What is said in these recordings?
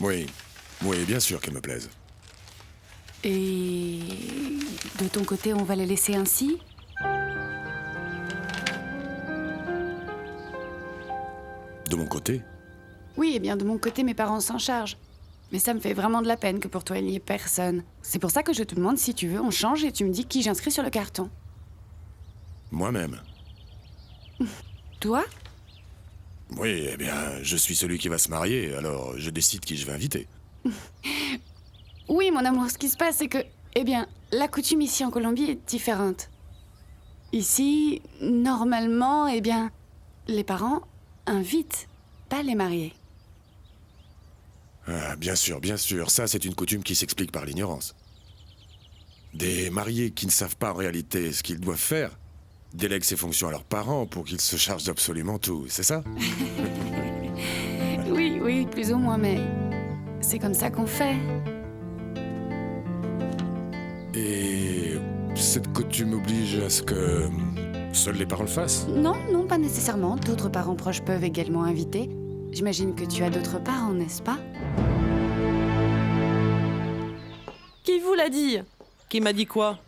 Oui, oui, bien sûr qu'elles me plaisent. Et de ton côté, on va les laisser ainsi? De mon côté, Oui, eh bien de mon côté, mes parents s'en chargent. Mais ça me fait vraiment de la peine que pour toi, il n'y ait personne. C'est pour ça que je te demande si tu veux, on change et tu me dis qui j'inscris sur le carton. moi-même. Toi? Oui, eh bien, je suis celui qui va se marier, alors je décide qui je vais inviter. Oui, mon amour, ce qui se passe, c'est que, eh bien, la coutume ici en Colombie est différente. Ici, normalement, eh bien, les parents invitent, pas les mariés. Ah, bien sûr, ça c'est une coutume qui s'explique par l'ignorance. Des mariés qui ne savent pas en réalité ce qu'ils doivent faire délèguent ces fonctions à leurs parents pour qu'ils se chargent d'absolument tout, c'est ça? Oui, oui, plus ou moins, mais c'est comme ça qu'on fait. Et cette coutume oblige à ce que seuls les parents le fassent? Non, non, pas nécessairement. D'autres parents proches peuvent également inviter. J'imagine que tu as d'autres parents, n'est-ce pas? Qui vous l'a dit? Qui m'a dit quoi?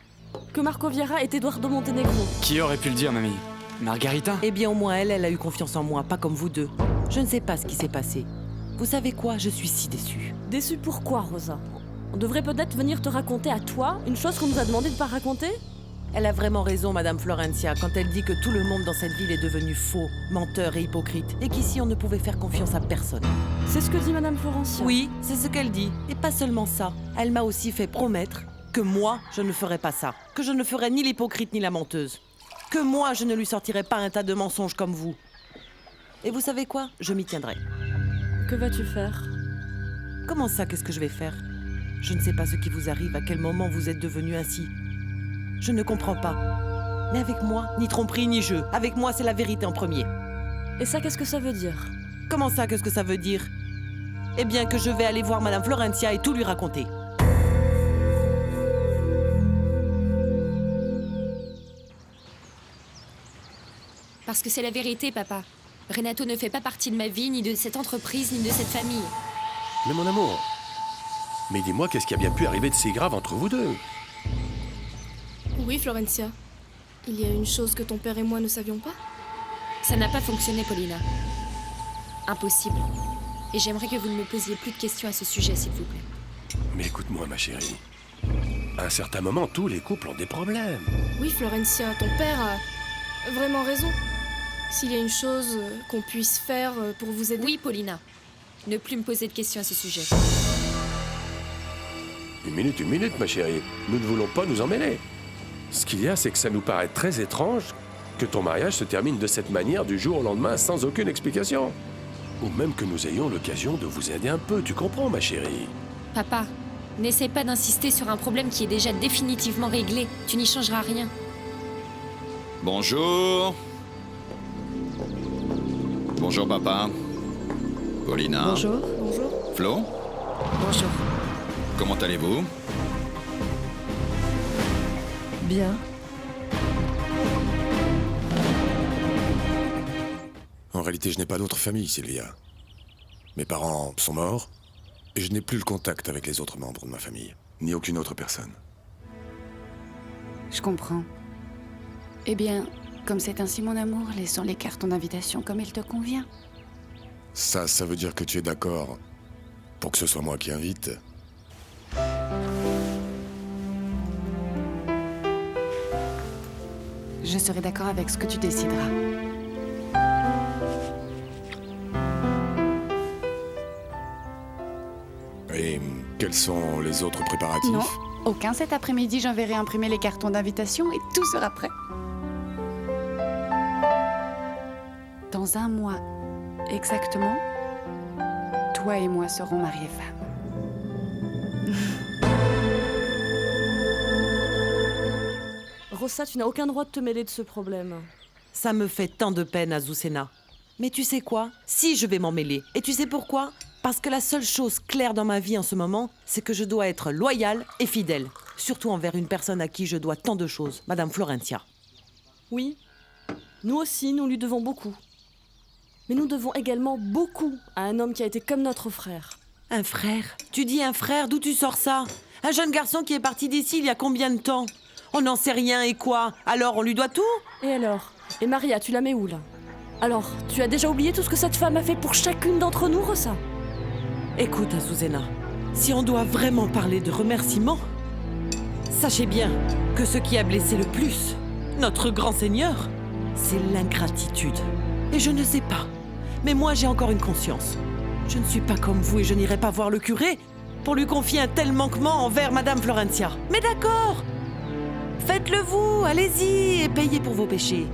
Que Marco Vieira est Eduardo Montenegro. Qui aurait pu le dire, mamie? Margarita? Eh bien, au moins, elle a eu confiance en moi, pas comme vous deux. Je ne sais pas ce qui s'est passé. Vous savez quoi? Je suis si déçue. Déçu pourquoi, Rosa? On devrait peut-être venir te raconter à toi une chose qu'on nous a demandé de pas raconter? Elle a vraiment raison, Madame Florencia, quand elle dit que tout le monde dans cette ville est devenu faux, menteur et hypocrite, et qu'ici on ne pouvait faire confiance à personne. C'est ce que dit Madame Florencia. Oui, c'est ce qu'elle dit. Et pas seulement ça. Elle m'a aussi fait promettre que moi, je ne ferais pas ça. Que je ne ferais ni l'hypocrite ni la menteuse. Que moi, je ne lui sortirais pas un tas de mensonges comme vous. Et vous savez quoi? Je m'y tiendrai. Que vas-tu faire? Comment ça, qu'est-ce que je vais faire? Je ne sais pas ce qui vous arrive, à quel moment vous êtes devenu ainsi. Je ne comprends pas. Mais avec moi, ni tromperie ni jeu. Avec moi, c'est la vérité en premier. Et ça, qu'est-ce que ça veut dire? Comment ça, qu'est-ce que ça veut dire? Eh bien que je vais aller voir Madame Florencia et tout lui raconter. Parce que c'est la vérité, papa. Renato ne fait pas partie de ma vie, ni de cette entreprise, ni de cette famille. Mais mon amour, mais dis-moi, qu'est-ce qui a bien pu arriver de si grave entre vous deux? Oui, Florencia. Il y a une chose que ton père et moi ne savions pas. Ça n'a pas fonctionné, Paulina. Impossible. Et j'aimerais que vous ne me posiez plus de questions à ce sujet, s'il vous plaît. Mais écoute-moi, ma chérie. À un certain moment, tous les couples ont des problèmes. Oui, Florencia, ton père a vraiment raison. S'il y a une chose qu'on puisse faire pour vous aider... Oui, Paulina. Ne plus me poser de questions à ce sujet. Une minute, ma chérie. Nous ne voulons pas nous emmêler. Ce qu'il y a, c'est que ça nous paraît très étrange que ton mariage se termine de cette manière du jour au lendemain sans aucune explication. Ou même que nous ayons l'occasion de vous aider un peu, tu comprends, ma chérie? Papa, n'essaie pas d'insister sur un problème qui est déjà définitivement réglé. Tu n'y changeras rien. Bonjour. Bonjour, papa. Paulina. Bonjour. Bonjour. Flo. Bonjour. Comment allez-vous? Bien. En réalité, je n'ai pas d'autre famille, Sylvia. Mes parents sont morts, et je n'ai plus le contact avec les autres membres de ma famille, ni aucune autre personne. Je comprends. Eh bien, comme c'est ainsi, mon amour, laissons les cartons d'invitation comme il te convient. Ça veut dire que tu es d'accord pour que ce soit moi qui invite? Je serai d'accord avec ce que tu décideras. Et quels sont les autres préparatifs? Non, aucun cet après-midi, j'enverrai imprimer les cartons d'invitation et tout sera prêt. Dans un mois, exactement, toi et moi serons mariés femmes. Rosa, tu n'as aucun droit de te mêler de ce problème. Ça me fait tant de peine, Azucena. Mais tu sais quoi? Si, je vais m'en mêler. Et tu sais pourquoi? Parce que la seule chose claire dans ma vie en ce moment, c'est que je dois être loyale et fidèle. Surtout envers une personne à qui je dois tant de choses, Madame Florencia. Oui, nous aussi, nous lui devons beaucoup. Mais nous devons également beaucoup à un homme qui a été comme notre frère. Un frère? Tu dis un frère, d'où tu sors ça? Un jeune garçon qui est parti d'ici il y a combien de temps? On n'en sait rien et quoi? Alors on lui doit tout? Et alors? Et Maria, tu la mets où là? Alors, tu as déjà oublié tout ce que cette femme a fait pour chacune d'entre nous, Rosa? Écoute, Azucena, si on doit vraiment parler de remerciements, sachez bien que ce qui a blessé le plus notre grand seigneur, c'est l'ingratitude. Et je ne sais pas, mais moi j'ai encore une conscience. Je ne suis pas comme vous et je n'irai pas voir le curé pour lui confier un tel manquement envers Madame Florencia. Mais d'accord, faites-le vous, allez-y et payez pour vos péchés.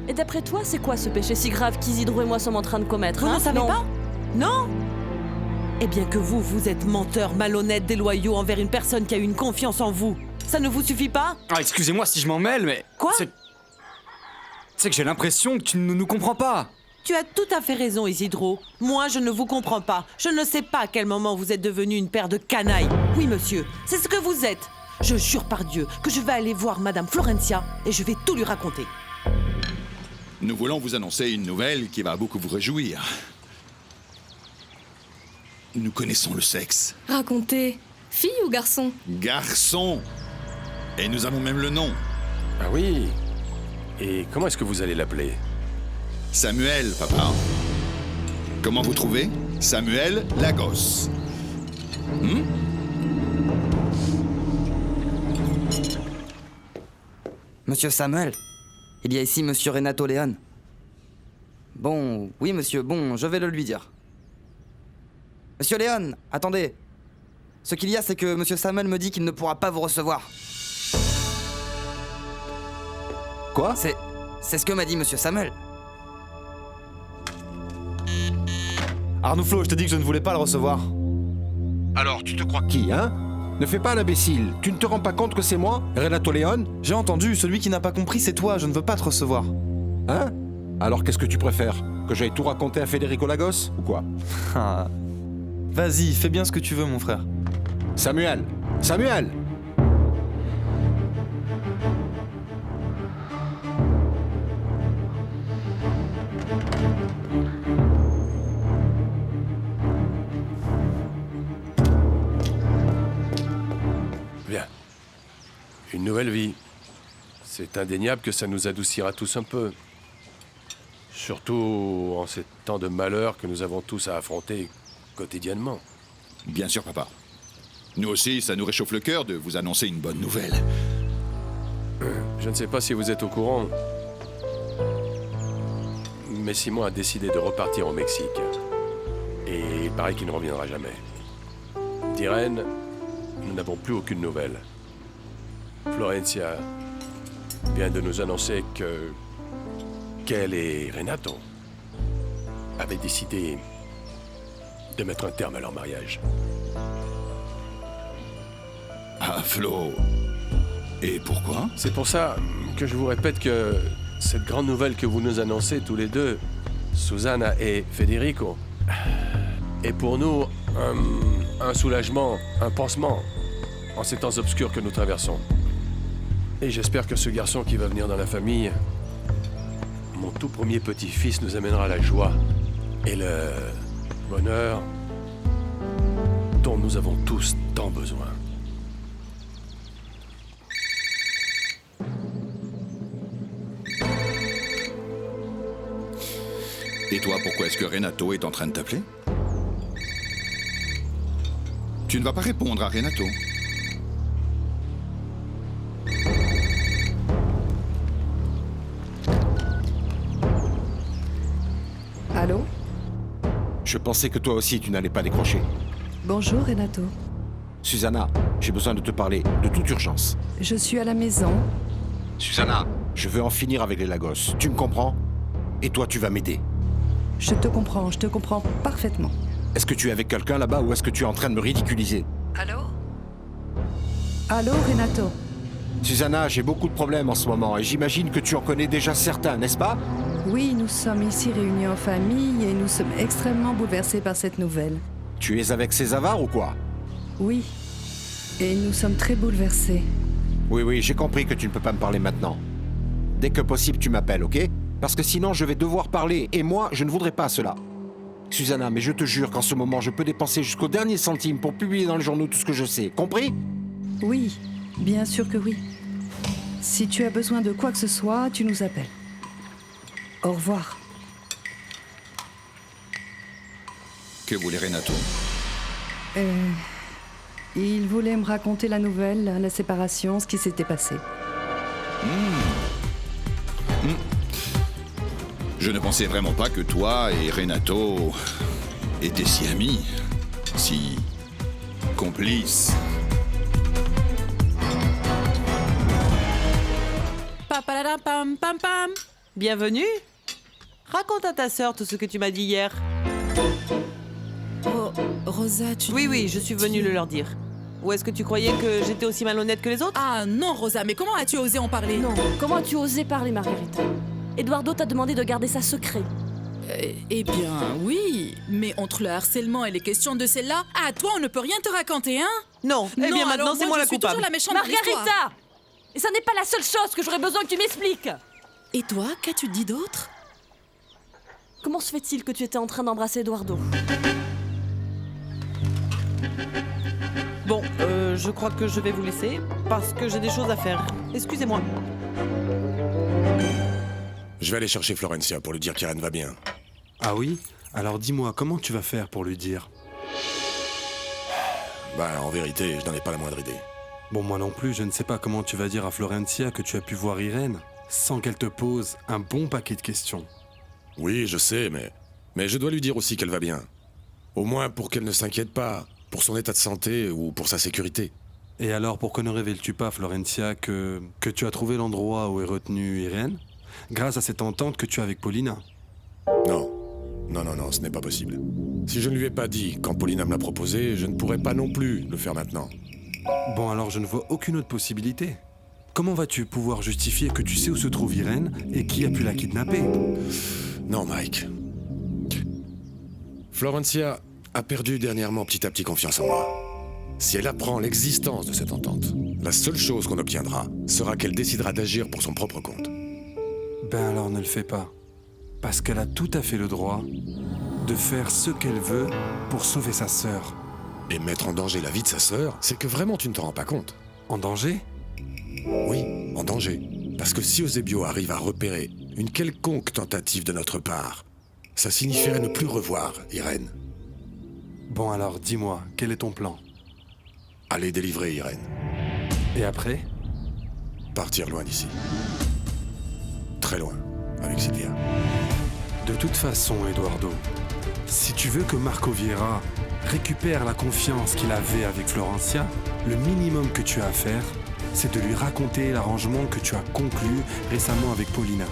Et d'après toi, c'est quoi ce péché si grave qu'Isidro et moi sommes en train de commettre? Vous ne savez pas? Non? Eh bien que vous, vous êtes menteur, malhonnête, déloyaux envers une personne qui a eu une confiance en vous. Ça ne vous suffit pas? Ah, excusez-moi si je m'en mêle, mais... Quoi? C'est que j'ai l'impression que tu ne nous comprends pas. Tu as tout à fait raison, Isidro. Moi, je ne vous comprends pas. Je ne sais pas à quel moment vous êtes devenu une paire de canailles. Oui, monsieur, c'est ce que vous êtes. Je jure par Dieu que je vais aller voir Madame Florencia et je vais tout lui raconter. Nous voulons vous annoncer une nouvelle qui va beaucoup vous réjouir. Nous connaissons le sexe. Racontez. Fille ou garçon? Garçon. Et nous avons même le nom. Ah oui. Et comment est-ce que vous allez l'appeler? Samuel, papa. Comment vous trouvez? Samuel Lagos. Monsieur Samuel, il y a ici Monsieur Renato Leon. Bon, oui monsieur, bon, je vais le lui dire. Monsieur Leon, attendez. Ce qu'il y a, c'est que Monsieur Samuel me dit qu'il ne pourra pas vous recevoir. Quoi? C'est ce que m'a dit Monsieur Samuel. Arnouflo, je te dis que je ne voulais pas le recevoir. Alors, tu te crois qui, hein? Ne fais pas l'imbécile. Tu ne te rends pas compte que c'est moi, Renato Leon? J'ai entendu, celui qui n'a pas compris, c'est toi, je ne veux pas te recevoir. Hein? Alors qu'est-ce que tu préfères? Que j'aille tout raconter à Federico Lagos, ou quoi? Ah. Vas-y, fais bien ce que tu veux, mon frère. Samuel! Samuel! Bien. Une nouvelle vie. C'est indéniable que ça nous adoucira tous un peu. Surtout en ces temps de malheur que nous avons tous à affronter quotidiennement. Bien sûr, papa. Nous aussi, ça nous réchauffe le cœur de vous annoncer une bonne nouvelle. Je ne sais pas si vous êtes au courant, mais Simon a décidé de repartir au Mexique. Et il paraît qu'il ne reviendra jamais. D'Irène, nous n'avons plus aucune nouvelle. Florencia vient de nous annoncer qu'elle et Renato avaient décidé de mettre un terme à leur mariage. Ah, Flo. Et pourquoi? C'est pour ça que je vous répète que cette grande nouvelle que vous nous annoncez tous les deux, Susanna et Federico, est pour nous un soulagement, un pansement en ces temps obscurs que nous traversons. Et j'espère que ce garçon qui va venir dans la famille, mon tout premier petit-fils, nous amènera la joie et le bonheur dont nous avons tous tant besoin. Et toi, pourquoi est-ce que Renato est en train de t'appeler? Tu ne vas pas répondre à Renato. Allô? Je pensais que toi aussi tu n'allais pas décrocher. Bonjour Renato. Susanna, j'ai besoin de te parler de toute urgence. Je suis à la maison. Susanna, je veux en finir avec les Lagos. Tu me comprends? Et toi, tu vas m'aider. Je te comprends parfaitement. Est-ce que tu es avec quelqu'un là-bas ou est-ce que tu es en train de me ridiculiser? Allô? Allô Renato? Susanna, j'ai beaucoup de problèmes en ce moment et j'imagine que tu en connais déjà certains, n'est-ce pas? Oui, nous sommes ici réunis en famille et nous sommes extrêmement bouleversés par cette nouvelle. Tu es avec ces avares ou quoi? Oui. Et nous sommes très bouleversés. Oui, j'ai compris que tu ne peux pas me parler maintenant. Dès que possible, tu m'appelles, ok? Parce que sinon, je vais devoir parler et moi, je ne voudrais pas cela. Susanna, mais je te jure qu'en ce moment, je peux dépenser jusqu'au dernier centime pour publier dans le journal tout ce que je sais. Compris? Oui, bien sûr que oui. Si tu as besoin de quoi que ce soit, tu nous appelles. Au revoir. Que voulait Renato? Il voulait me raconter la nouvelle, la séparation, ce qui s'était passé. Je ne pensais vraiment pas que toi et Renato étaient si amis, si complices. Papaladam pam pam pam. Bienvenue. Raconte à ta sœur tout ce que tu m'as dit hier. Rosa, tu... Oui, je suis venue le leur dire. Ou est-ce que tu croyais que j'étais aussi malhonnête que les autres? Ah non, Rosa, mais comment as-tu osé en parler? Non, comment as-tu osé parler, Margarita? Eduardo t'a demandé de garder ça secret. Eh bien, oui, mais entre le harcèlement et les questions de celle-là, à toi, on ne peut rien te raconter, hein? Non, eh bien maintenant, c'est moi la coupable. Toujours la méchante de l'histoire. Margarita! Et ça n'est pas la seule chose que j'aurais besoin que tu m'expliques. Et toi, qu'as-tu dit d'autre? Comment se fait-il que tu étais en train d'embrasser Eduardo? Bon, je crois que je vais vous laisser, parce que j'ai des choses à faire. Excusez-moi. Je vais aller chercher Florencia pour lui dire qu'Irène va bien. Ah oui? Alors dis-moi, comment tu vas faire pour lui dire? Bah, en vérité, je n'en ai pas la moindre idée. Bon, moi non plus, je ne sais pas comment tu vas dire à Florencia que tu as pu voir Irène, sans qu'elle te pose un bon paquet de questions. Oui, je sais, mais je dois lui dire aussi qu'elle va bien. Au moins pour qu'elle ne s'inquiète pas, pour son état de santé ou pour sa sécurité. Et alors, pourquoi ne révèles-tu pas à Florencia que tu as trouvé l'endroit où est retenue Irène, grâce à cette entente que tu as avec Paulina? Non, ce n'est pas possible. Si je ne lui ai pas dit quand Paulina me l'a proposé, je ne pourrais pas non plus le faire maintenant. Bon, alors je ne vois aucune autre possibilité. Comment vas-tu pouvoir justifier que tu sais où se trouve Irène et qui a pu la kidnapper? Non, Mike. Florencia a perdu dernièrement petit à petit confiance en moi. Si elle apprend l'existence de cette entente, la seule chose qu'on obtiendra sera qu'elle décidera d'agir pour son propre compte. Ben alors ne le fais pas. Parce qu'elle a tout à fait le droit de faire ce qu'elle veut pour sauver sa sœur. Et mettre en danger la vie de sa sœur, c'est que vraiment tu ne te rends pas compte. En danger? Oui, en danger. Parce que si Eusebio arrive à repérer une quelconque tentative de notre part, ça signifierait ne plus revoir Irène. Bon alors, dis-moi, quel est ton plan? Aller délivrer Irène. Et après? Partir loin d'ici. Très loin, avec Sylvia. De toute façon, Eduardo, si tu veux que Marco Vieira récupère la confiance qu'il avait avec Florencia, le minimum que tu as à faire, c'est de lui raconter l'arrangement que tu as conclu récemment avec Paulina.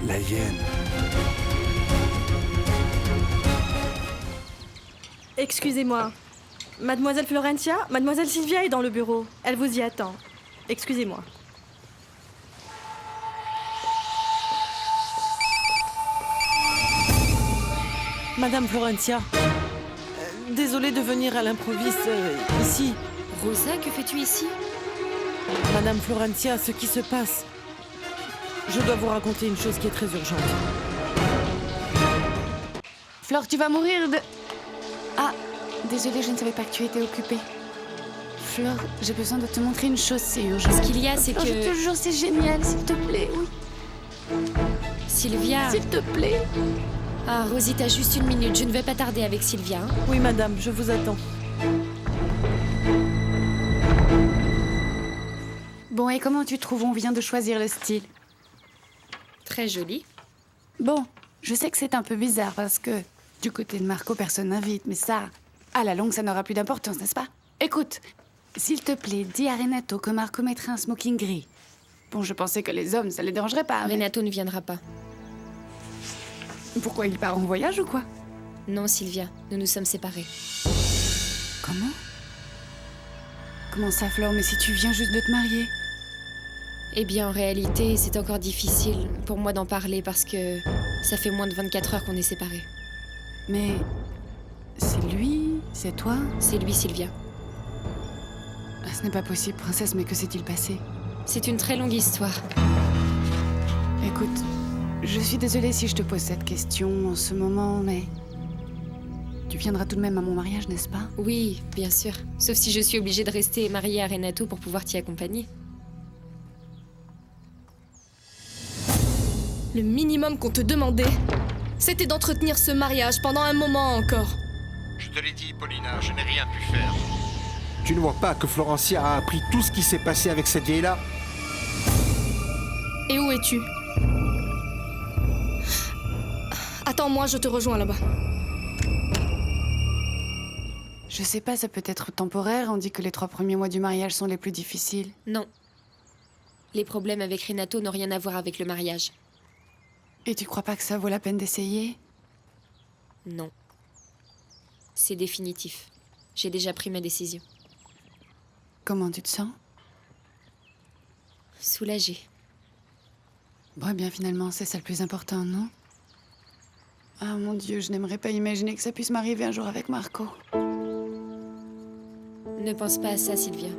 La hyène. Excusez-moi. Mademoiselle Florencia, Mademoiselle Sylvia est dans le bureau. Elle vous y attend. Excusez-moi. Madame Florencia, désolée de venir à l'improviste ici. Rosa, que fais-tu ici? Madame Florencia, ce qui se passe... Je dois vous raconter une chose qui est très urgente. Flore, tu vas mourir de... Ah, désolée, je ne savais pas que tu étais occupée. Flore, j'ai besoin de te montrer une chose, c'est urgent. Ce qu'il y a, c'est que... Je te jure, c'est génial, s'il te plaît, oui. Sylvia... S'il te plaît. Ah, Rosie, t'as juste une minute, je ne vais pas tarder avec Sylvia. Hein. Oui, madame, je vous attends. Bon, et comment tu trouves? On vient de choisir le style. Très joli. Bon, je sais que c'est un peu bizarre parce que du côté de Marco, personne n'invite, mais ça, à la longue, ça n'aura plus d'importance, n'est-ce pas? Écoute, s'il te plaît, dis à Renato que Marco mettrait un smoking gris. Bon, je pensais que les hommes, ça les dérangerait pas. Renato ne viendra pas. Pourquoi, il part en voyage ou quoi? Non, Sylvia, nous nous sommes séparés. Comment? Comment ça, Flore? Mais si tu viens juste de te marier? Eh bien, en réalité, c'est encore difficile pour moi d'en parler parce que ça fait moins de 24 heures qu'on est séparés. Mais... c'est lui? C'est toi? C'est lui, Sylvia. Ah, ce n'est pas possible, princesse, mais que s'est-il passé? C'est une très longue histoire. Écoute, je suis désolée si je te pose cette question en ce moment, mais Tu viendras tout de même à mon mariage, n'est-ce pas? Oui, bien sûr. Sauf si je suis obligée de rester mariée à Renato pour pouvoir t'y accompagner. Le minimum qu'on te demandait, c'était d'entretenir ce mariage pendant un moment encore. Je te l'ai dit, Paulina, je n'ai rien pu faire. Tu ne vois pas que Florencia a appris tout ce qui s'est passé avec cette vieille-là? Et où es-tu? Attends-moi, je te rejoins là-bas. Je sais pas, ça peut être temporaire. On dit que les 3 premiers mois du mariage sont les plus difficiles. Non. Les problèmes avec Renato n'ont rien à voir avec le mariage. Et tu crois pas que ça vaut la peine d'essayer? Non. C'est définitif. J'ai déjà pris ma décision. Comment tu te sens? Soulagée. Bon, bien finalement, c'est ça le plus important, non? Ah mon Dieu, je n'aimerais pas imaginer que ça puisse m'arriver un jour avec Marco. Ne pense pas à ça, Sylvia.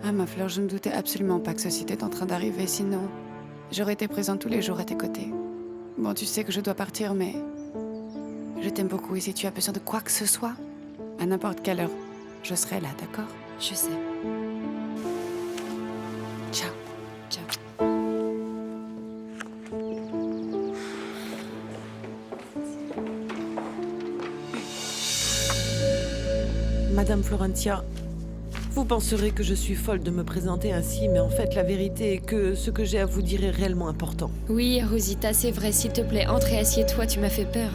Ah ma Fleur, je ne doutais absolument pas que ceci était en train d'arriver, sinon j'aurais été présente tous les jours à tes côtés. Bon, tu sais que je dois partir, mais je t'aime beaucoup et si tu as besoin de quoi que ce soit, à n'importe quelle heure, je serai là, d'accord? Je sais. Ciao. Ciao. Madame Florentia, vous penserez que je suis folle de me présenter ainsi, mais en fait, la vérité est que ce que j'ai à vous dire est réellement important. Oui, Rosita, c'est vrai, s'il te plaît, entre et assieds-toi, tu m'as fait peur.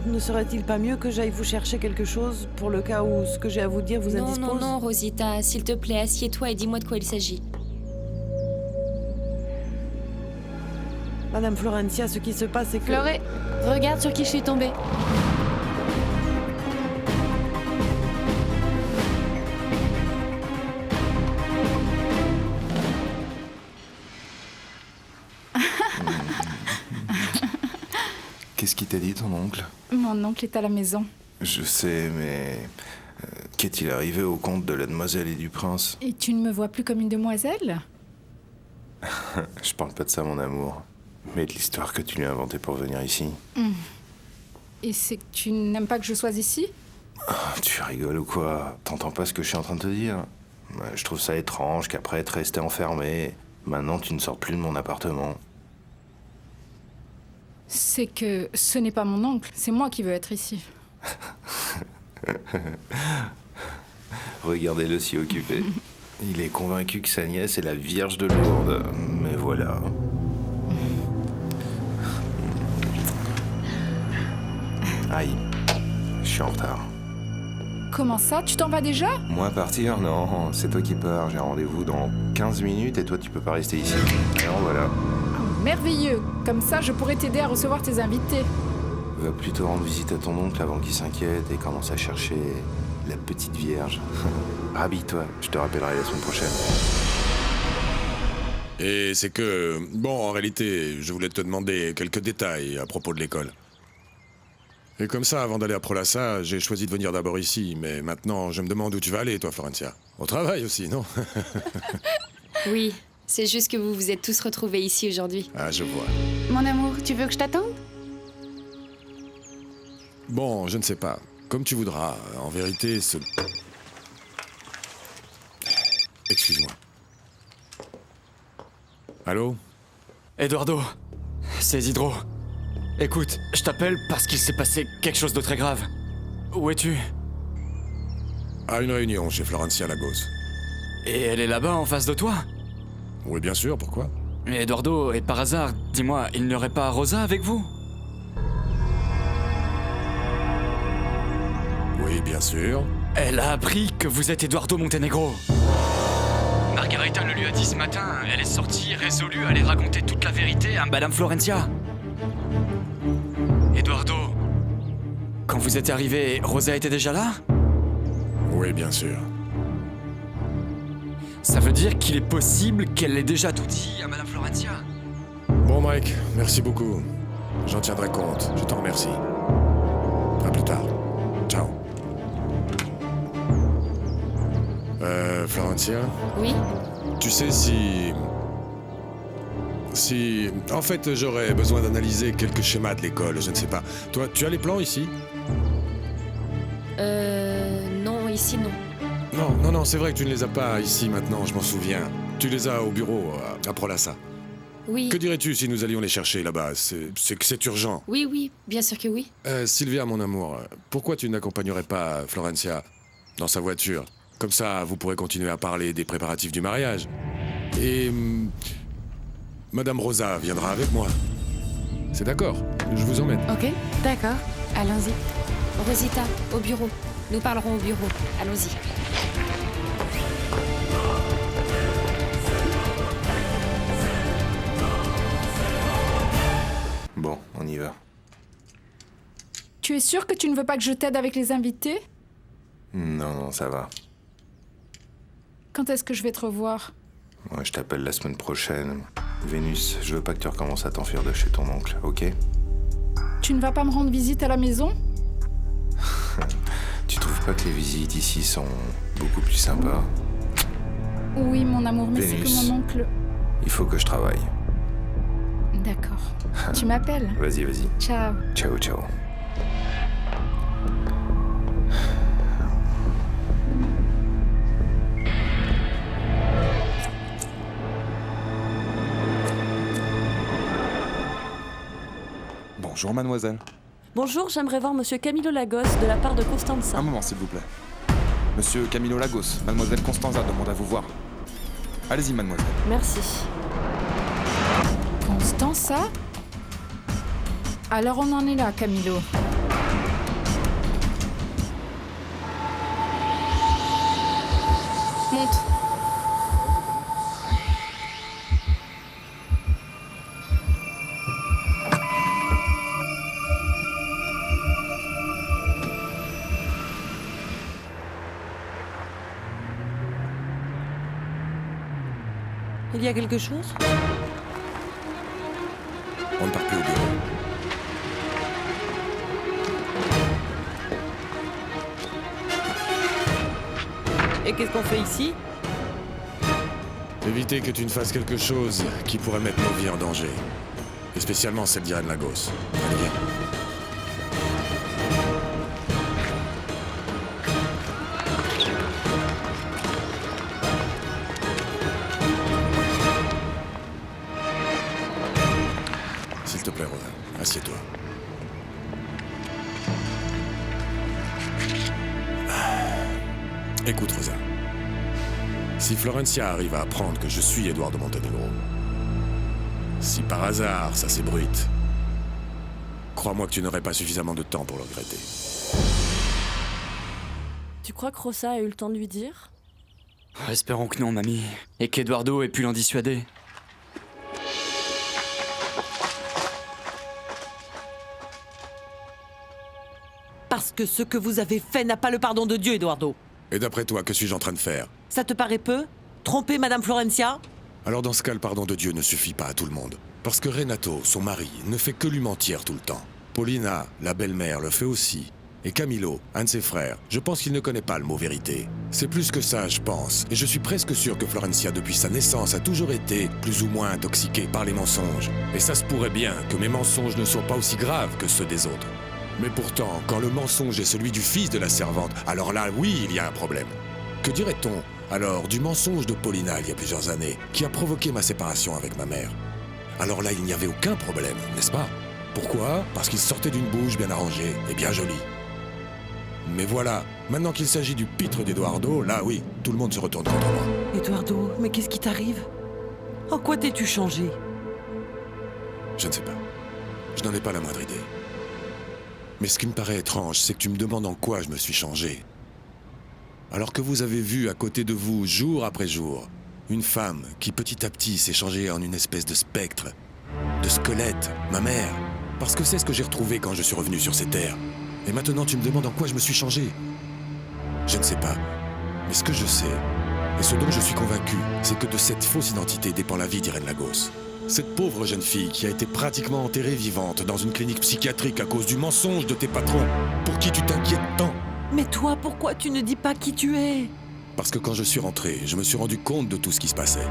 Ne serait-il pas mieux que j'aille vous chercher quelque chose pour le cas où ce que j'ai à vous dire vous indispose? Non, Rosita, s'il te plaît, assieds-toi et dis-moi de quoi il s'agit. Madame Florentia, ce qui se passe, c'est que... Floré, regarde sur qui je suis tombée. Qu'est-ce qu'il t'a dit, ton oncle? Mon oncle est à la maison. Je sais, mais... qu'est-il arrivé au comte de la demoiselle et du prince? Et tu ne me vois plus comme une demoiselle? Je parle pas de ça, mon amour. Mais de l'histoire que tu lui as inventée pour venir ici. Et c'est que tu n'aimes pas que je sois ici? Tu rigoles ou quoi? T'entends pas ce que je suis en train de te dire? Je trouve ça étrange qu'après être resté enfermé, maintenant tu ne sors plus de mon appartement. C'est que ce n'est pas mon oncle, c'est moi qui veux être ici. Regardez-le si occupé. Il est convaincu que sa nièce est la Vierge de Lourdes. Mais voilà. Aïe, je suis en retard. Comment ça? Tu t'en vas déjà? Moi partir? Non, c'est toi qui pars. J'ai un rendez-vous dans 15 minutes et toi tu peux pas rester ici. Alors voilà. Merveilleux. Comme ça, je pourrais t'aider à recevoir tes invités. Va plutôt rendre visite à ton oncle avant qu'il s'inquiète et commence à chercher la petite Vierge. Habille-toi, je te rappellerai la semaine prochaine. Et c'est que... Bon, en réalité, je voulais te demander quelques détails à propos de l'école. Et comme ça, avant d'aller à Prolassa, j'ai choisi de venir d'abord ici. Mais maintenant, je me demande où tu vas aller, toi, Florencia. Au travail aussi, non? Oui, c'est juste que vous vous êtes tous retrouvés ici aujourd'hui. Ah, je vois. Mon amour, tu veux que je t'attende? Bon, je ne sais pas. Comme tu voudras. En vérité, ce... Excuse-moi. Allô? Eduardo, c'est Isidro. Écoute, je t'appelle parce qu'il s'est passé quelque chose de très grave. Où es-tu? À une réunion chez Florencia Lagos. Et elle est là-bas, en face de toi? Oui, bien sûr, pourquoi? Mais Eduardo, et par hasard, dis-moi, il n'y aurait pas Rosa avec vous? Oui, bien sûr. Elle a appris que vous êtes Eduardo Montenegro. Margarita le lui a dit ce matin. Elle est sortie résolue à aller raconter toute la vérité à Madame Florencia. Eduardo, quand vous êtes arrivé, Rosa était déjà là? Oui, bien sûr. Ça veut dire qu'il est possible qu'elle ait déjà tout dit à Madame Florencia? Bon, Mike, merci beaucoup. J'en tiendrai compte. Je t'en remercie. À plus tard. Ciao. Florencia? Oui? Tu sais si... En fait, j'aurais besoin d'analyser quelques schémas de l'école, je ne sais pas. Toi, tu as les plans ici? Non, ici non. Non, c'est vrai que tu ne les as pas ici maintenant, je m'en souviens. Tu les as au bureau, à Prolassa. Oui. Que dirais-tu si nous allions les chercher là-bas? C'est que c'est urgent. Oui, bien sûr que oui. Sylvia, mon amour, pourquoi tu n'accompagnerais pas Florencia dans sa voiture? Comme ça, vous pourrez continuer à parler des préparatifs du mariage. Et... Madame Rosa viendra avec moi. C'est d'accord, je vous emmène. Ok, d'accord, allons-y. Rosita, au bureau. Nous parlerons au bureau. Allons-y. Bon, on y va. Tu es sûr que tu ne veux pas que je t'aide avec les invités? Non, ça va. Quand est-ce que je vais te revoir? Ouais, je t'appelle la semaine prochaine. Vénus, je veux pas que tu recommences à t'enfuir de chez ton oncle, ok? Tu ne vas pas me rendre visite à la maison? Tu trouves pas que les visites ici sont beaucoup plus sympas? Oui, mon amour, mais c'est Vénus, que mon oncle... il faut que je travaille. D'accord. Tu m'appelles? Vas-y. Ciao. Ciao. Bonjour, mademoiselle. Bonjour, j'aimerais voir monsieur Camilo Lagos de la part de Constanza. Un moment, s'il vous plaît. Monsieur Camilo Lagos, mademoiselle Constanza demande à vous voir. Allez-y, mademoiselle. Merci. Constanza? Alors on en est là, Camilo. Monte. Il y a quelque chose? On ne part plus au bureau. Et qu'est-ce qu'on fait ici? Éviter que tu ne fasses quelque chose qui pourrait mettre nos vies en danger. Et spécialement celle d'Irène Lagos. Allez, viens. S'il te plaît, Rosa, assieds-toi. Écoute, Rosa. Si Florencia arrive à apprendre que je suis Eduardo Montenegro, si par hasard ça s'ébruite, crois-moi que tu n'aurais pas suffisamment de temps pour le regretter. Tu crois que Rosa a eu le temps de lui dire? Espérons que non, mamie. Et qu'Eduardo ait pu l'en dissuader. Parce que ce que vous avez fait n'a pas le pardon de Dieu, Eduardo. Et d'après toi, que suis-je en train de faire? Ça te paraît peu? Tromper Madame Florencia? Alors dans ce cas, le pardon de Dieu ne suffit pas à tout le monde. Parce que Renato, son mari, ne fait que lui mentir tout le temps. Paulina, la belle-mère, le fait aussi. Et Camilo, un de ses frères, je pense qu'il ne connaît pas le mot vérité. C'est plus que ça, je pense. Et je suis presque sûr que Florencia, depuis sa naissance, a toujours été plus ou moins intoxiquée par les mensonges. Et ça se pourrait bien que mes mensonges ne soient pas aussi graves que ceux des autres. Mais pourtant, quand le mensonge est celui du fils de la servante, alors là, oui, il y a un problème. Que dirait-on, alors, du mensonge de Paulina il y a plusieurs années, qui a provoqué ma séparation avec ma mère? Alors là, il n'y avait aucun problème, n'est-ce pas? Pourquoi? Parce qu'il sortait d'une bouche bien arrangée et bien jolie. Mais voilà, maintenant qu'il s'agit du pitre d'Eduardo, là oui, tout le monde se retourne contre moi. Eduardo, mais qu'est-ce qui t'arrive? En quoi t'es-tu changé? Je ne sais pas. Je n'en ai pas la moindre idée. Mais ce qui me paraît étrange, c'est que tu me demandes en quoi je me suis changé. Alors que vous avez vu à côté de vous, jour après jour, une femme qui petit à petit s'est changée en une espèce de spectre, de squelette, ma mère. Parce que c'est ce que j'ai retrouvé quand je suis revenu sur ces terres. Et maintenant tu me demandes en quoi je me suis changé. Je ne sais pas. Mais ce que je sais, et ce dont je suis convaincu, c'est que de cette fausse identité dépend la vie d'Irène Lagos. Cette pauvre jeune fille qui a été pratiquement enterrée vivante dans une clinique psychiatrique à cause du mensonge de tes patrons, pour qui tu t'inquiètes tant. Mais toi, pourquoi tu ne dis pas qui tu es? Parce que quand je suis rentré, je me suis rendu compte de tout ce qui se passait.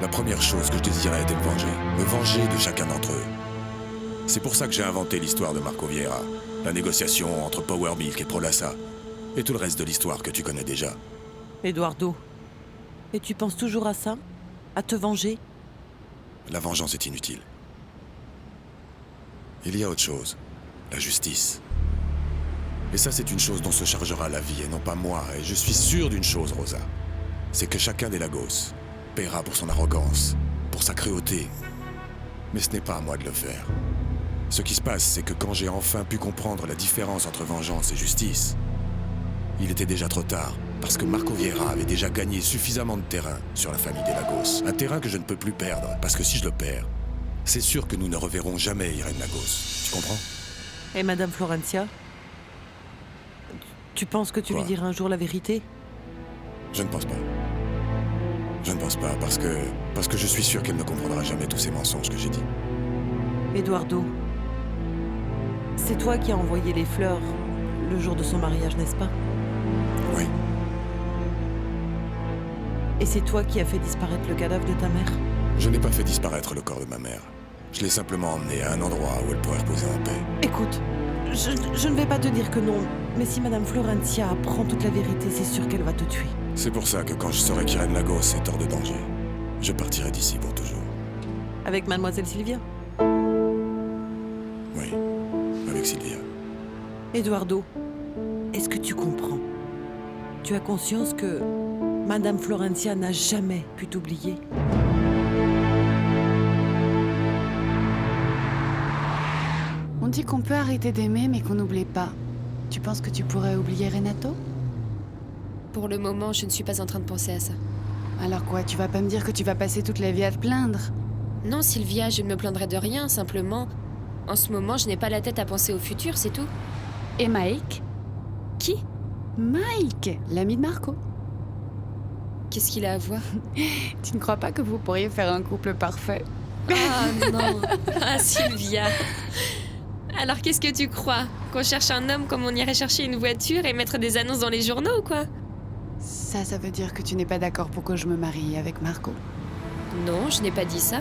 La première chose que je désirais était me venger de chacun d'entre eux. C'est pour ça que j'ai inventé l'histoire de Marco Vieira. La négociation entre Power Milk et Prolassa. Et tout le reste de l'histoire que tu connais déjà. Eduardo, et tu penses toujours à ça? À te venger? La vengeance est inutile. Il y a autre chose. La justice. Et ça, c'est une chose dont se chargera la vie et non pas moi. Et je suis sûr d'une chose, Rosa. C'est que chacun des Lagos paiera pour son arrogance, pour sa cruauté. Mais ce n'est pas à moi de le faire. Ce qui se passe, c'est que quand j'ai enfin pu comprendre la différence entre vengeance et justice, il était déjà trop tard, parce que Marco Vieira avait déjà gagné suffisamment de terrain sur la famille des Lagos. Un terrain que je ne peux plus perdre, parce que si je le perds, c'est sûr que nous ne reverrons jamais Irene Lagos. Tu comprends? Et Madame Florencia? Tu penses que tu lui diras un jour la vérité? Je ne pense pas. Je ne pense pas, parce que je suis sûr qu'elle ne comprendra jamais tous ces mensonges que j'ai dit. Eduardo, c'est toi qui as envoyé les fleurs le jour de son mariage, n'est-ce pas? Oui. Et c'est toi qui as fait disparaître le cadavre de ta mère? Je n'ai pas fait disparaître le corps de ma mère. Je l'ai simplement emmené à un endroit où elle pourrait reposer en paix. Écoute, je ne vais pas te dire que non, mais si Madame Florencia apprend toute la vérité, c'est sûr qu'elle va te tuer. C'est pour ça que quand je saurai qu'Irene Lagos est hors de danger, je partirai d'ici pour toujours. Avec Mademoiselle Sylvia? Oui, avec Sylvia. Eduardo, est-ce que tu comprends? Tu as conscience que Madame Florencia n'a jamais pu t'oublier? On dit qu'on peut arrêter d'aimer, mais qu'on n'oublie pas. Tu penses que tu pourrais oublier Renato? Pour le moment, je ne suis pas en train de penser à ça. Alors quoi, tu vas pas me dire que tu vas passer toute la vie à te plaindre? Non, Sylvia, je ne me plaindrai de rien, simplement... En ce moment, je n'ai pas la tête à penser au futur, c'est tout. Et Mike? Qui? Mike, l'ami de Marco. Qu'est-ce qu'il a à voir? Tu ne crois pas que vous pourriez faire un couple parfait? Ah non. Ah Sylvia. Alors qu'est-ce que tu crois? Qu'on cherche un homme comme on irait chercher une voiture et mettre des annonces dans les journaux ou quoi? Ça veut dire que tu n'es pas d'accord pour que je me marie avec Marco? Non, je n'ai pas dit ça.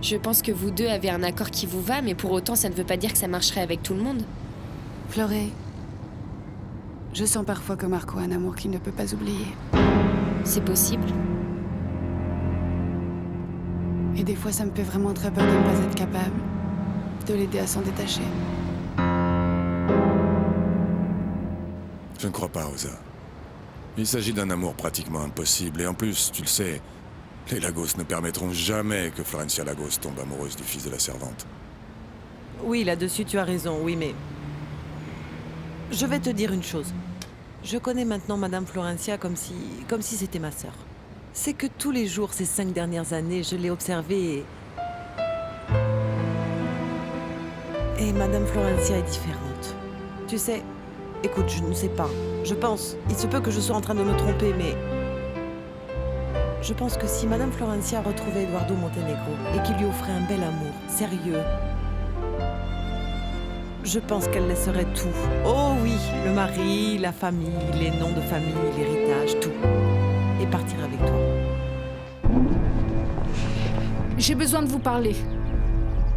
Je pense que vous deux avez un accord qui vous va, mais pour autant ça ne veut pas dire que ça marcherait avec tout le monde. Floré, je sens parfois que Marco a un amour qu'il ne peut pas oublier. C'est possible. Et des fois, ça me fait vraiment très peur de ne pas être capable de l'aider à s'en détacher. Je ne crois pas, Rosa. Il s'agit d'un amour pratiquement impossible, et en plus, tu le sais, les Lagos ne permettront jamais que Florencia Lagos tombe amoureuse du fils de la servante. Oui, là-dessus, tu as raison, oui, mais... Je vais te dire une chose. Je connais maintenant Madame Florencia comme si c'était ma sœur. C'est que tous les jours, ces 5 dernières années, je l'ai observée et Madame Florencia est différente. Tu sais, écoute, je ne sais pas. Je pense, il se peut que je sois en train de me tromper, mais... Je pense que si Madame Florencia retrouvait Eduardo Montenegro et qu'il lui offrait un bel amour, sérieux, je pense qu'elle laisserait tout. Oh oui, le mari, la famille, les noms de famille, l'héritage, tout. Et partir avec toi. J'ai besoin de vous parler.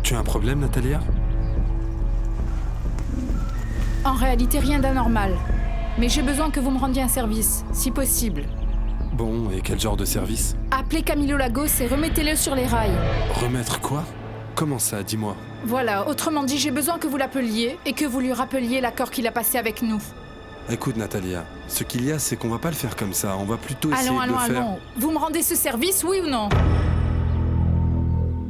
Tu as un problème, Natalia? En réalité, rien d'anormal. Mais j'ai besoin que vous me rendiez un service, si possible. Bon, et quel genre de service? Appelez Camilo Lagos et remettez-le sur les rails. Remettre quoi? Comment ça, dis-moi? Voilà, autrement dit, j'ai besoin que vous l'appeliez et que vous lui rappeliez l'accord qu'il a passé avec nous. Écoute, Natalia, ce qu'il y a, c'est qu'on va pas le faire comme ça. On va plutôt essayer de le faire... Allons. Vous me rendez ce service, oui ou non?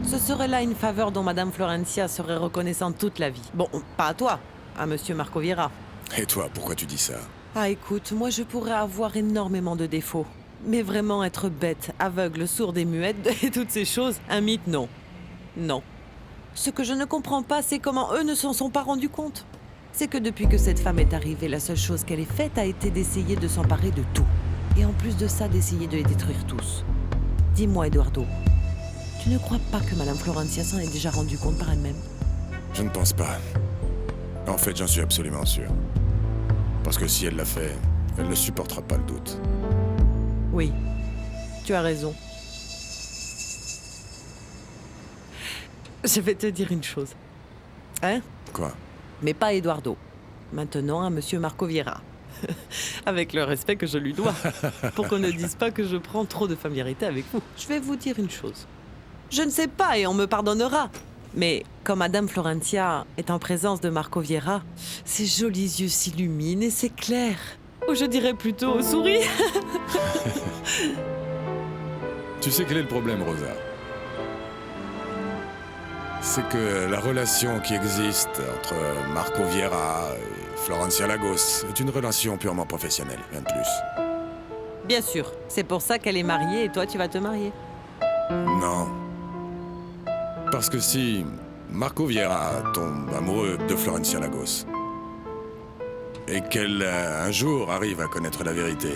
Ce serait là une faveur dont Madame Florencia serait reconnaissante toute la vie. Bon, pas à toi, à Monsieur Marco Vieira. Et toi, pourquoi tu dis ça? Ah, écoute, moi je pourrais avoir énormément de défauts. Mais vraiment être bête, aveugle, sourde et muette et toutes ces choses, un mythe, non. Non. Ce que je ne comprends pas, c'est comment eux ne s'en sont pas rendus compte. C'est que depuis que cette femme est arrivée, la seule chose qu'elle ait faite a été d'essayer de s'emparer de tout. Et en plus de ça, d'essayer de les détruire tous. Dis-moi, Eduardo, tu ne crois pas que Madame Florencia s'en est déjà rendue compte par elle-même? Je ne pense pas. En fait, j'en suis absolument sûr. Parce que si elle l'a fait, elle ne supportera pas le doute. Oui, tu as raison. Je vais te dire une chose. Hein? Quoi? Mais pas Eduardo. Maintenant à Monsieur Marco Vieira. Avec le respect que je lui dois. Pour qu'on ne dise pas que je prends trop de familiarité avec vous. Je vais vous dire une chose. Je ne sais pas et on me pardonnera. Mais quand Madame Florencia est en présence de Marco Vieira, ses jolis yeux s'illuminent et c'est clair. Ou je dirais plutôt souris. Tu sais quel est le problème, Rosa? C'est que la relation qui existe entre Marco Vieira et Florencia Lagos est une relation purement professionnelle, rien de plus. Bien sûr, c'est pour ça qu'elle est mariée et toi tu vas te marier. Non. Parce que si Marco Vieira tombe amoureux de Florencia Lagos et qu'elle un jour arrive à connaître la vérité,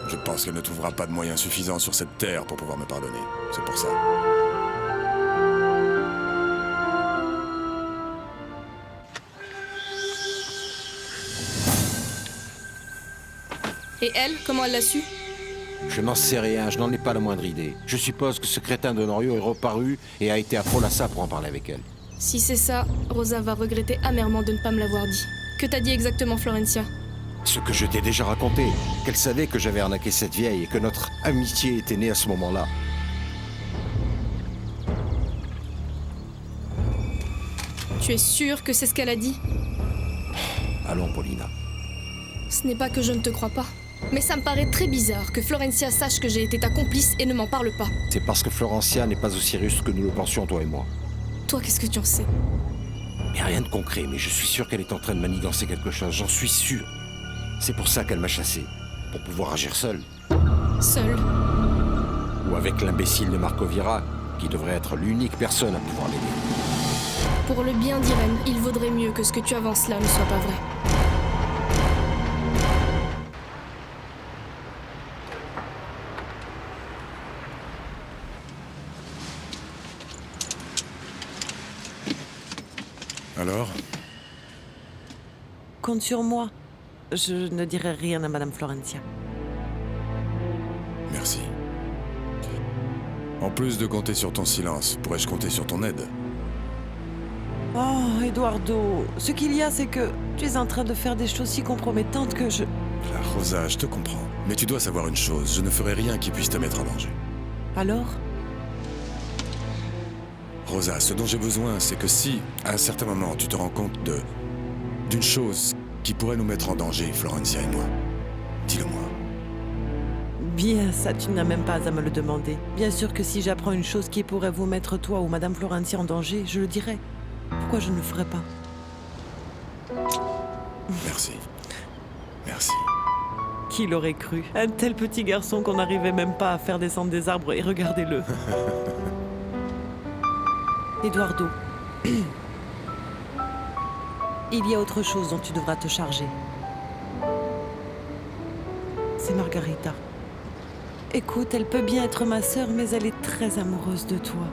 je pense qu'elle ne trouvera pas de moyens suffisants sur cette terre pour pouvoir me pardonner. C'est pour ça. Et elle, comment elle l'a su? Je n'en sais rien, je n'en ai pas la moindre idée. Je suppose que ce crétin d'Honorio est reparu et a été à Folassa pour en parler avec elle. Si c'est ça, Rosa va regretter amèrement de ne pas me l'avoir dit. Que t'a dit exactement Florencia? Ce que je t'ai déjà raconté, qu'elle savait que j'avais arnaqué cette vieille et que notre amitié était née à ce moment-là. Tu es sûr que c'est ce qu'elle a dit? Allons, Paulina. Ce n'est pas que je ne te crois pas. Mais ça me paraît très bizarre que Florencia sache que j'ai été ta complice et ne m'en parle pas. C'est parce que Florencia n'est pas aussi russe que nous le pensions, toi et moi. Toi, qu'est-ce que tu en sais? Mais rien de concret, mais je suis sûr qu'elle est en train de manigancer quelque chose, j'en suis sûr. C'est pour ça qu'elle m'a chassé, pour pouvoir agir seule. Seule? Ou avec l'imbécile de Marco Vieira, qui devrait être l'unique personne à pouvoir l'aider. Pour le bien d'Irène, il vaudrait mieux que ce que tu avances là ne soit pas vrai. Alors? Compte sur moi. Je ne dirai rien à Madame Florencia. Merci. En plus de compter sur ton silence, pourrais-je compter sur ton aide? Oh, Eduardo, ce qu'il y a, c'est que tu es en train de faire des choses si compromettantes que je... Rosa, je te comprends. Mais tu dois savoir une chose, je ne ferai rien qui puisse te mettre en danger. Alors? Rosa, ce dont j'ai besoin, c'est que si, à un certain moment, tu te rends compte d'une chose qui pourrait nous mettre en danger, Florencia et moi, dis-le-moi. Bien, ça, tu n'as même pas à me le demander. Bien sûr que si j'apprends une chose qui pourrait vous mettre toi ou Madame Florencia en danger, je le dirai. Pourquoi je ne le ferais pas? Merci. Merci. Qui l'aurait cru? Un tel petit garçon qu'on n'arrivait même pas à faire descendre des arbres, et regardez-le. Eduardo, il y a autre chose dont tu devras te charger. C'est Margarita. Écoute, elle peut bien être ma sœur, mais elle est très amoureuse de toi.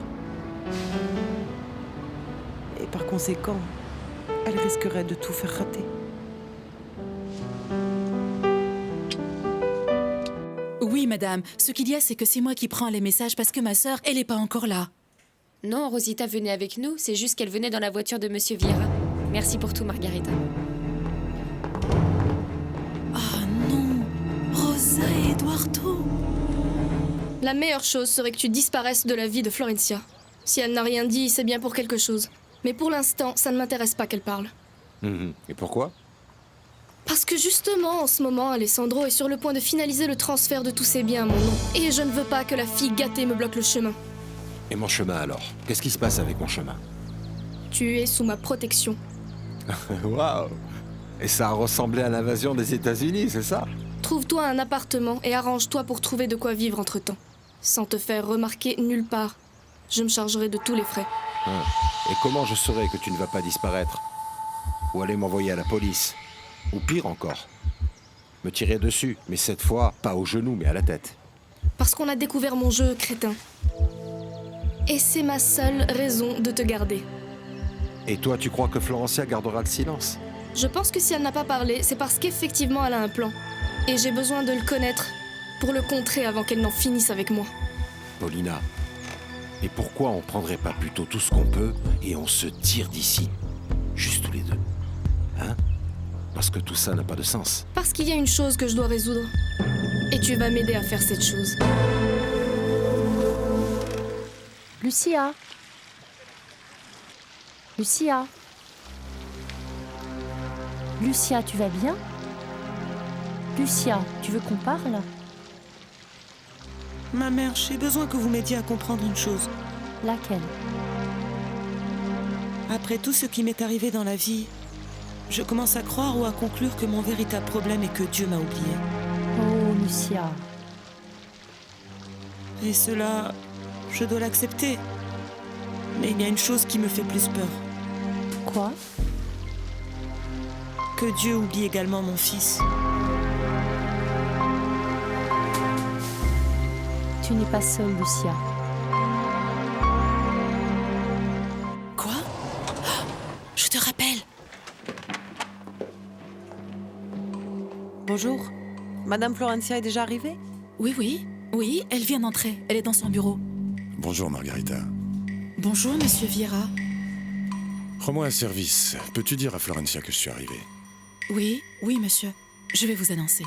Et par conséquent, elle risquerait de tout faire rater. Oui, madame. Ce qu'il y a, c'est que c'est moi qui prends les messages parce que ma sœur, elle n'est pas encore là. Non, Rosita venait avec nous, c'est juste qu'elle venait dans la voiture de Monsieur Vieira. Merci pour tout, Margarita. Oh non, Rosa et Eduardo. La meilleure chose serait que tu disparaisses de la vie de Florencia. Si elle n'a rien dit, c'est bien pour quelque chose. Mais pour l'instant, ça ne m'intéresse pas qu'elle parle. Et pourquoi? Parce que justement, en ce moment, Alessandro est sur le point de finaliser le transfert de tous ses biens à mon nom. Et je ne veux pas que la fille gâtée me bloque le chemin. Et mon chemin alors? Qu'est-ce qui se passe avec mon chemin? Tu es sous ma protection. Waouh! Et ça a ressemblé à l'invasion des États-Unis, c'est ça? Trouve-toi un appartement et arrange-toi pour trouver de quoi vivre entre-temps. Sans te faire remarquer nulle part. Je me chargerai de tous les frais. Et comment je saurai que tu ne vas pas disparaître? Ou aller m'envoyer à la police? Ou pire encore, me tirer dessus, mais cette fois, pas au genou, mais à la tête. Parce qu'on a découvert mon jeu, crétin. Et c'est ma seule raison de te garder. Et toi, tu crois que Florencia gardera le silence? Je pense que si elle n'a pas parlé, c'est parce qu'effectivement elle a un plan. Et j'ai besoin de le connaître pour le contrer avant qu'elle n'en finisse avec moi. Paulina, Et pourquoi on prendrait pas plutôt tout ce qu'on peut et on se tire d'ici? Juste tous les deux. Hein? Parce que tout ça n'a pas de sens. Parce qu'il y a une chose que je dois résoudre. Et tu vas m'aider à faire cette chose. Lucia. Lucia. Lucia, tu vas bien? Lucia, tu veux qu'on parle? Ma mère, j'ai besoin que vous m'aidiez à comprendre une chose. Laquelle? Après tout ce qui m'est arrivé dans la vie, je commence à croire ou à conclure que mon véritable problème est que Dieu m'a oublié. Oh, Lucia. Et cela, je dois l'accepter. Mais il y a une chose qui me fait plus peur. Quoi? Que Dieu oublie également mon fils. Tu n'es pas seule, Lucia. Quoi? Je te rappelle. Bonjour. Madame Florencia est déjà arrivée? Oui, elle vient d'entrer. Elle est dans son bureau. Bonjour, Margarita. Bonjour, monsieur Vieira. Rends-moi un service. Peux-tu dire à Florencia que je suis arrivé? Oui, monsieur. Je vais vous annoncer.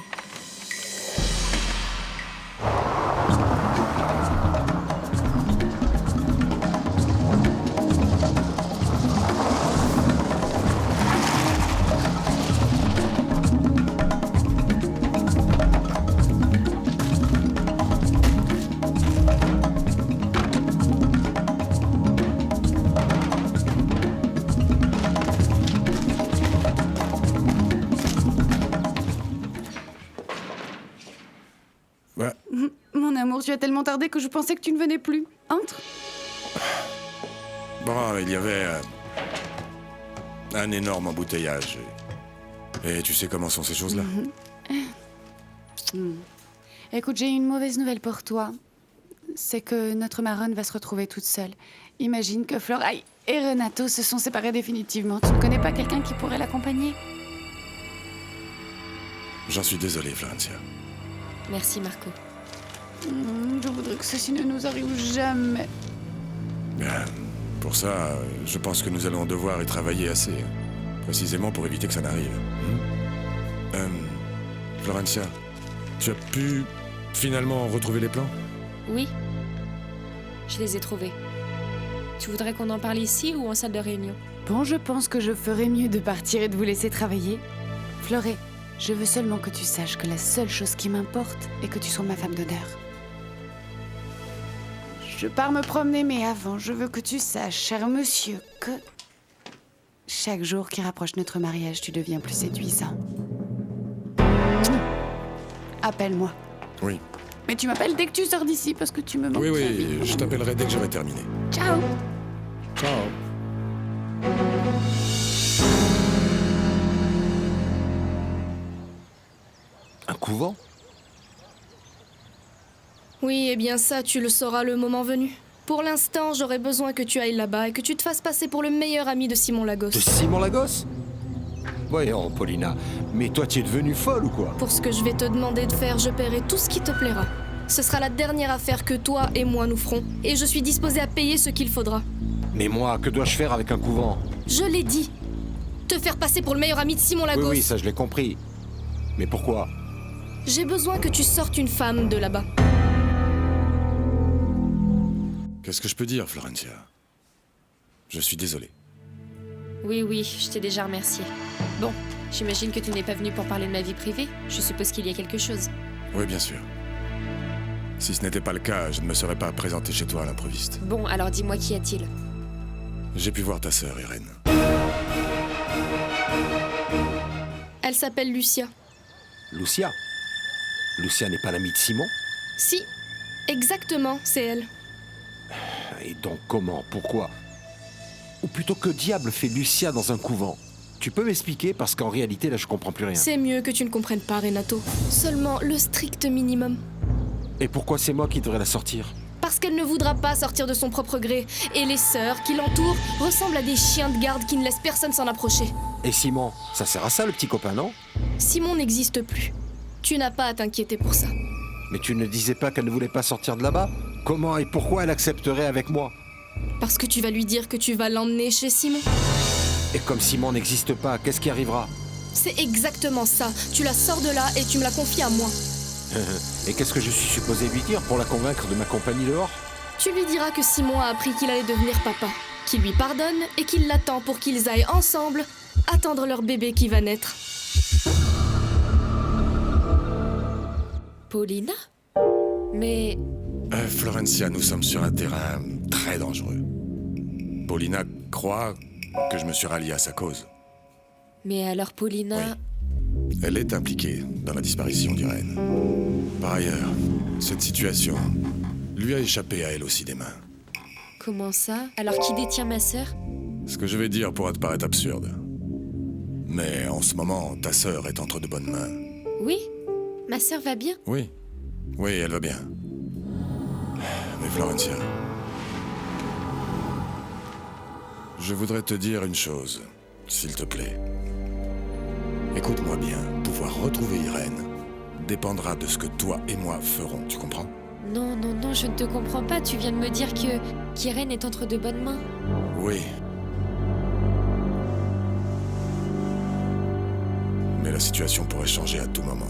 Mon amour, tu as tellement tardé que je pensais que tu ne venais plus. Entre. Bon, il y avait un énorme embouteillage. Et tu sais comment sont ces choses-là? Écoute, j'ai une mauvaise nouvelle pour toi. C'est que notre marraine va se retrouver toute seule. Imagine que Floraï et Renato se sont séparés définitivement. Tu ne connais pas quelqu'un qui pourrait l'accompagner? J'en suis désolé, Florencia. Merci, Marco. Je voudrais que ceci ne nous arrive jamais. Bien, pour ça, je pense que nous allons devoir y travailler assez. Précisément pour éviter que ça n'arrive. Florencia, tu as pu finalement retrouver les plans? Oui. Je les ai trouvés. Tu voudrais qu'on en parle ici ou en salle de réunion? Bon, je pense que je ferais mieux de partir et de vous laisser travailler. Floré, je veux seulement que tu saches que la seule chose qui m'importe est que tu sois ma femme d'honneur. Je pars me promener, mais avant, je veux que tu saches, cher monsieur, que chaque jour qui rapproche notre mariage, tu deviens plus séduisant. Appelle-moi. Oui. Mais tu m'appelles dès que tu sors d'ici, parce que tu me manques. Oui, je t'appellerai dès que j'aurai terminé. Ciao. Ciao. Un couvent? Oui, eh bien ça, tu le sauras le moment venu. Pour l'instant, j'aurais besoin que tu ailles là-bas et que tu te fasses passer pour le meilleur ami de Simon Lagos. De Simon Lagos? Voyons, Paulina, mais toi tu es devenue folle ou quoi? Pour ce que je vais te demander de faire, je paierai tout ce qui te plaira. Ce sera la dernière affaire que toi et moi nous ferons, et je suis disposée à payer ce qu'il faudra. Mais moi, que dois-je faire avec un couvent? Je l'ai dit. Te faire passer pour le meilleur ami de Simon Lagos. Oui, ça je l'ai compris. Mais pourquoi? J'ai besoin que tu sortes une femme de là-bas. Qu'est-ce que je peux dire, Florencia? Je suis désolé. Oui, je t'ai déjà remercié. Bon, j'imagine que tu n'es pas venu pour parler de ma vie privée. Je suppose qu'il y a quelque chose. Oui, bien sûr. Si ce n'était pas le cas, je ne me serais pas présenté chez toi à l'improviste. Bon, alors dis-moi, qu'y a-t-il? J'ai pu voir ta sœur, Irène. Elle s'appelle Lucia. Lucia? Lucia n'est pas l'amie de Simon? Si, exactement, c'est elle. Et donc comment? Pourquoi? Ou plutôt, que diable fait Lucia dans un couvent? Tu peux m'expliquer, parce qu'en réalité, là, je comprends plus rien. C'est mieux que tu ne comprennes pas, Renato. Seulement le strict minimum. Et pourquoi c'est moi qui devrais la sortir? Parce qu'elle ne voudra pas sortir de son propre gré. Et les sœurs qui l'entourent ressemblent à des chiens de garde qui ne laissent personne s'en approcher. Et Simon, ça sert à ça, le petit copain, non? Simon n'existe plus. Tu n'as pas à t'inquiéter pour ça. Mais tu ne disais pas qu'elle ne voulait pas sortir de là-bas? Comment et pourquoi elle accepterait avec moi? Parce que tu vas lui dire que tu vas l'emmener chez Simon. Et comme Simon n'existe pas, qu'est-ce qui arrivera? C'est exactement ça. Tu la sors de là et tu me la confies à moi. Et qu'est-ce que je suis supposé lui dire pour la convaincre de ma compagnie dehors? Tu lui diras que Simon a appris qu'il allait devenir papa, qu'il lui pardonne et qu'il l'attend pour qu'ils aillent ensemble attendre leur bébé qui va naître. Paulina? Mais... Florencia, nous sommes sur un terrain très dangereux. Paulina croit que je me suis rallié à sa cause. Mais alors Paulina... Elle est impliquée dans la disparition d'Irène. Par ailleurs, cette situation lui a échappé à elle aussi des mains. Comment ça? Alors qui détient ma sœur? Ce que je vais dire pourra te paraître absurde. Mais en ce moment, ta sœur est entre de bonnes mains. Oui? Ma sœur va bien? Oui. Oui, elle va bien. Mais Florencia... Je voudrais te dire une chose, s'il te plaît. Écoute-moi bien, pouvoir retrouver Irène dépendra de ce que toi et moi ferons, tu comprends? Non, non, non, je ne te comprends pas. Tu viens de me dire qu'Irène est entre de bonnes mains. Oui. Mais la situation pourrait changer à tout moment.